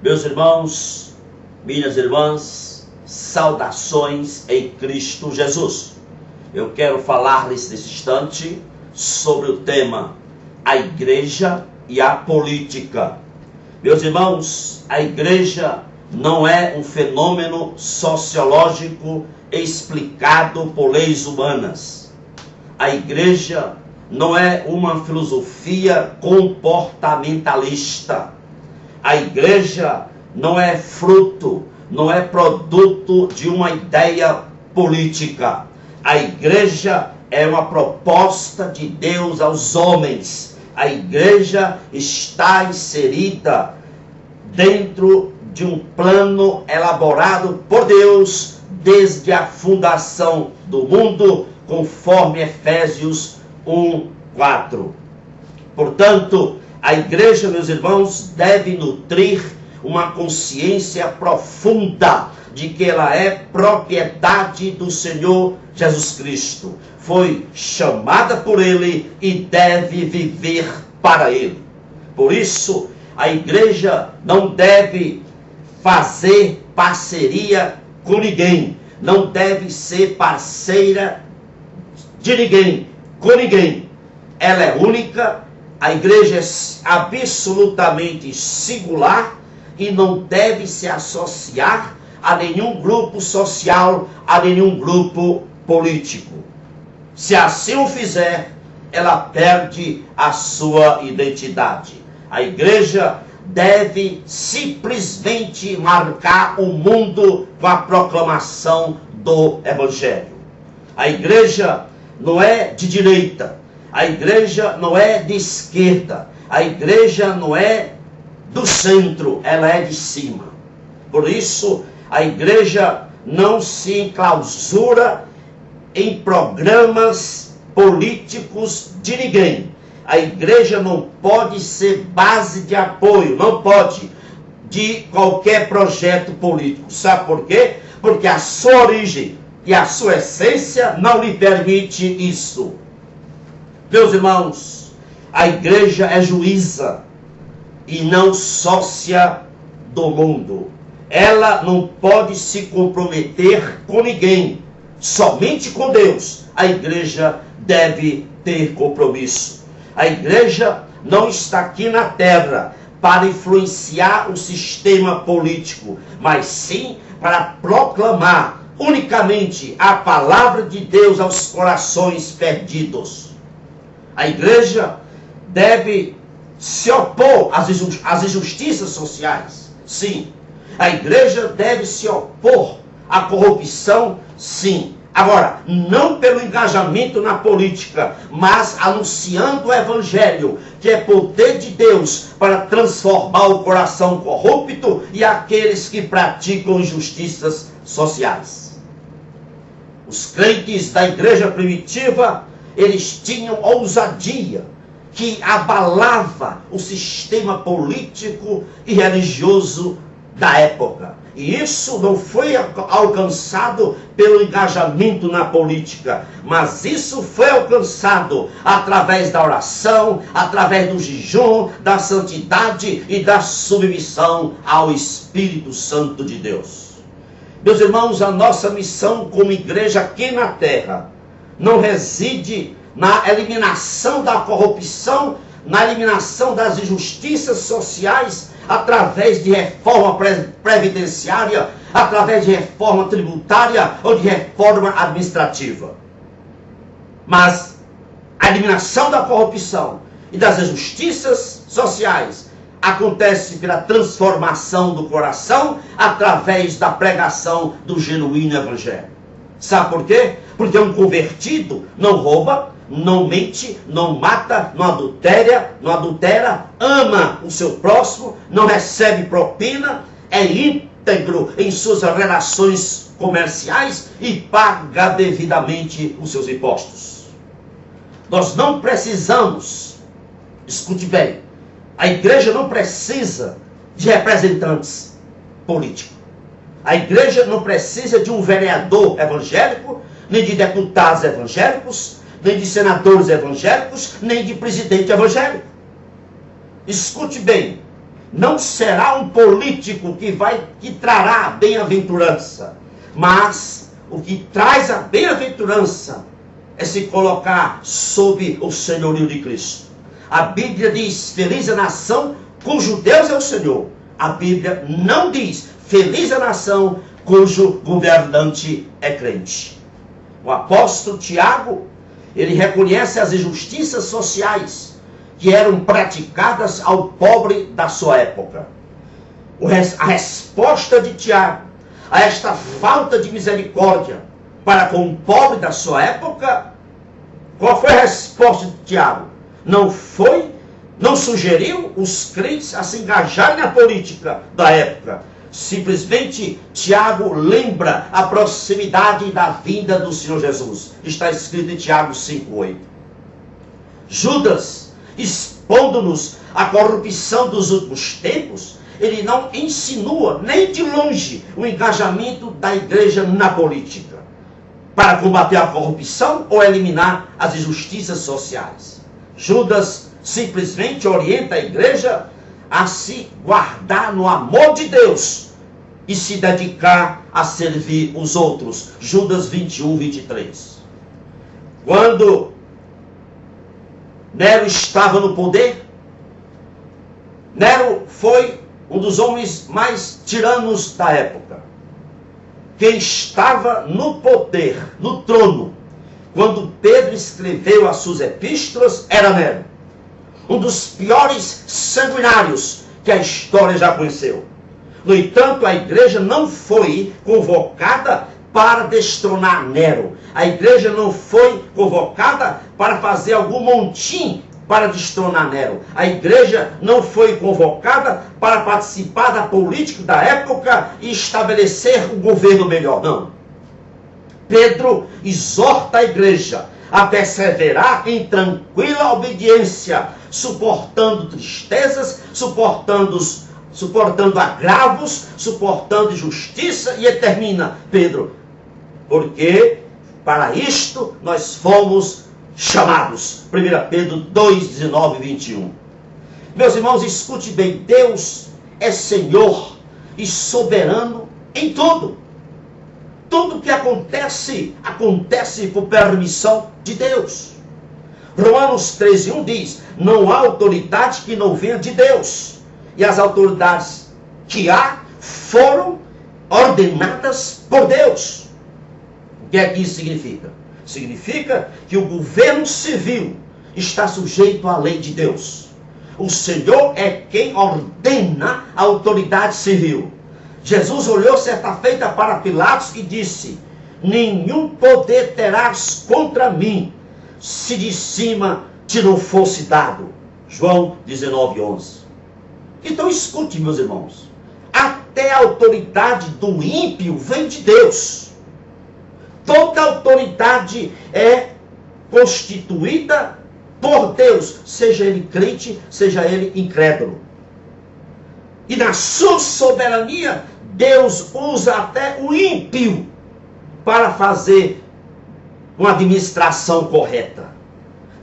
Meus irmãos, minhas irmãs, saudações em Cristo Jesus. Eu quero falar-lhes nesse instante sobre o tema a igreja e a política. Meus irmãos, a igreja não é um fenômeno sociológico explicado por leis humanas. A igreja não é uma filosofia comportamentalista. A igreja não é fruto, não é produto de uma ideia política. A igreja é uma proposta de Deus aos homens. A igreja está inserida dentro de um plano elaborado por Deus desde a fundação do mundo, conforme Efésios 1:4. Portanto, a igreja, meus irmãos, deve nutrir uma consciência profunda de que ela é propriedade do Senhor Jesus Cristo. Foi chamada por Ele e deve viver para Ele. Por isso, a igreja não deve fazer parceria com ninguém, não deve ser parceira de ninguém, com ninguém. Ela é única, a igreja é absolutamente singular e não deve se associar a nenhum grupo social, a nenhum grupo político. Se assim o fizer, ela perde a sua identidade. A igreja deve simplesmente marcar o mundo com a proclamação do Evangelho. A igreja não é de direita, a igreja não é de esquerda, a igreja não é do centro, ela é de cima. Por isso, a igreja não se enclausura em programas políticos de ninguém. A igreja não pode ser base de apoio, não pode, de qualquer projeto político. Sabe por quê? Porque a sua origem e a sua essência não lhe permite isso. Meus irmãos, a igreja é juíza e não sócia do mundo. Ela não pode se comprometer com ninguém, somente com Deus. A igreja deve ter compromisso. A igreja não está aqui na terra para influenciar o sistema político, mas sim para proclamar unicamente a palavra de Deus aos corações perdidos. A igreja deve se opor às injustiças sociais, sim. A igreja deve se opor à corrupção, sim. Agora, não pelo engajamento na política, mas anunciando o Evangelho, que é poder de Deus para transformar o coração corrupto e aqueles que praticam injustiças sociais. Os crentes da igreja primitiva, eles tinham ousadia que abalava o sistema político e religioso da época. E isso não foi alcançado pelo engajamento na política, mas isso foi alcançado através da oração, através do jejum, da santidade e da submissão ao Espírito Santo de Deus. Meus irmãos, a nossa missão como igreja aqui na terra não reside na eliminação da corrupção, na eliminação das injustiças sociais, através de reforma previdenciária, através de reforma tributária ou de reforma administrativa. Mas a eliminação da corrupção e das injustiças sociais acontece pela transformação do coração através da pregação do genuíno Evangelho. Sabe por quê? Porque um convertido não rouba, não mente, não mata, não adultera, ama o seu próximo, não recebe propina, é íntegro em suas relações comerciais e paga devidamente os seus impostos. Nós não precisamos, escute bem, a igreja não precisa de representantes políticos. A igreja não precisa de um vereador evangélico, nem de deputados evangélicos, nem de senadores evangélicos, nem de presidente evangélico. Escute bem, não será um político que trará a bem-aventurança, mas o que traz a bem-aventurança é se colocar sob o senhorio de Cristo. A Bíblia diz: feliz a nação cujo Deus é o Senhor. A Bíblia não diz: feliz a nação cujo governante é crente. O apóstolo Tiago, ele reconhece as injustiças sociais que eram praticadas ao pobre da sua época. A resposta de Tiago a esta falta de misericórdia para com o pobre da sua época, qual foi a resposta de Tiago? Não sugeriu os crentes a se engajarem na política da época. Simplesmente Tiago lembra a proximidade da vinda do Senhor Jesus. Está escrito em Tiago 5:8. Judas, expondo-nos a corrupção dos últimos tempos, ele não insinua nem de longe o engajamento da igreja na política para combater a corrupção ou eliminar as injustiças sociais. Judas simplesmente orienta a igreja a se guardar no amor de Deus e se dedicar a servir os outros. Judas 21:23. Quando Nero estava no poder, Nero foi um dos homens mais tiranos da época. Quem estava no poder, no trono, quando Pedro escreveu as suas epístolas, era Nero. Um dos piores sanguinários que a história já conheceu. No entanto, a igreja não foi convocada para destronar Nero. A igreja não foi convocada para fazer algum montim para destronar Nero. A igreja não foi convocada para participar da política da época e estabelecer um governo melhor. Não. Pedro exorta a igreja a perseverar em tranquila obediência, suportando tristezas, suportando agravos, suportando injustiça, e termina Pedro: porque para isto nós fomos chamados. 1 Pedro 2:19 e 21. Meus irmãos, escute bem: Deus é Senhor e soberano em tudo. Tudo que acontece, acontece por permissão de Deus. Romanos 13:1 diz: não há autoridade que não venha de Deus. E as autoridades que há foram ordenadas por Deus. O que é que isso significa? Significa que o governo civil está sujeito à lei de Deus. O Senhor é quem ordena a autoridade civil. Jesus olhou certa feita para Pilatos e disse: nenhum poder terás contra mim, se de cima te não fosse dado. João 19:11. Então escute, meus irmãos, até a autoridade do ímpio vem de Deus. Toda autoridade é constituída por Deus, seja ele crente, seja ele incrédulo. E na sua soberania, Deus usa até o ímpio para fazer uma administração correta.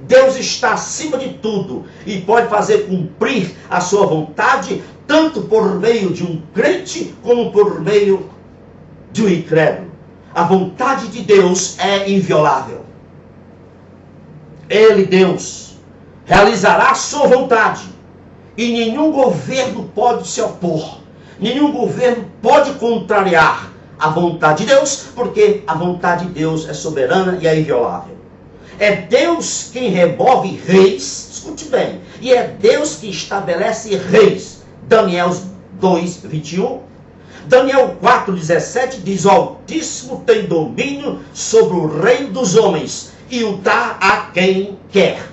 Deus está acima de tudo e pode fazer cumprir a sua vontade, tanto por meio de um crente, como por meio de um incrédulo. A vontade de Deus é inviolável. Ele, Deus, realizará a sua vontade. E nenhum governo pode se opor. Nenhum governo pode contrariar a vontade de Deus, porque a vontade de Deus é soberana e é inviolável. É Deus quem remove reis, escute bem, e é Deus que estabelece reis. Daniel 2:21. Daniel 4:17 diz: o Altíssimo tem domínio sobre o reino dos homens e o dá a quem quer.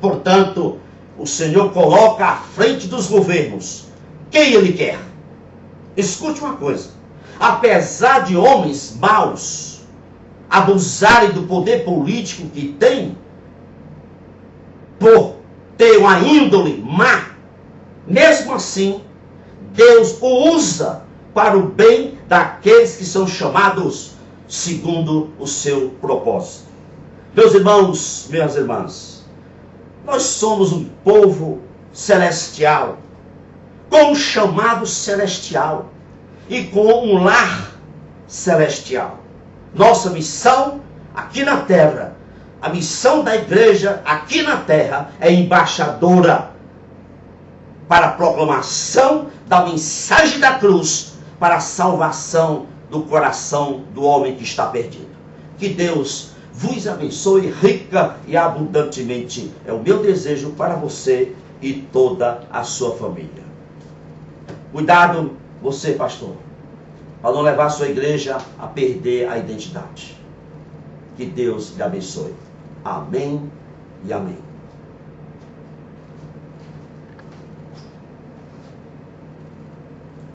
Portanto, o Senhor coloca à frente dos governos quem Ele quer. Escute uma coisa: apesar de homens maus abusarem do poder político que têm, por ter uma índole má, mesmo assim, Deus o usa para o bem daqueles que são chamados segundo o seu propósito. Meus irmãos, minhas irmãs, nós somos um povo celestial. com um chamado celestial e com um lar celestial. Nossa missão aqui na terra, a missão da igreja aqui na terra é embaixadora para a proclamação da mensagem da cruz, para a salvação do coração do homem que está perdido. Que Deus vos abençoe rica e abundantemente. É o meu desejo para você e toda a sua família. Cuidado, você, pastor, para não levar a sua igreja a perder a identidade. Que Deus lhe abençoe. Amém e amém.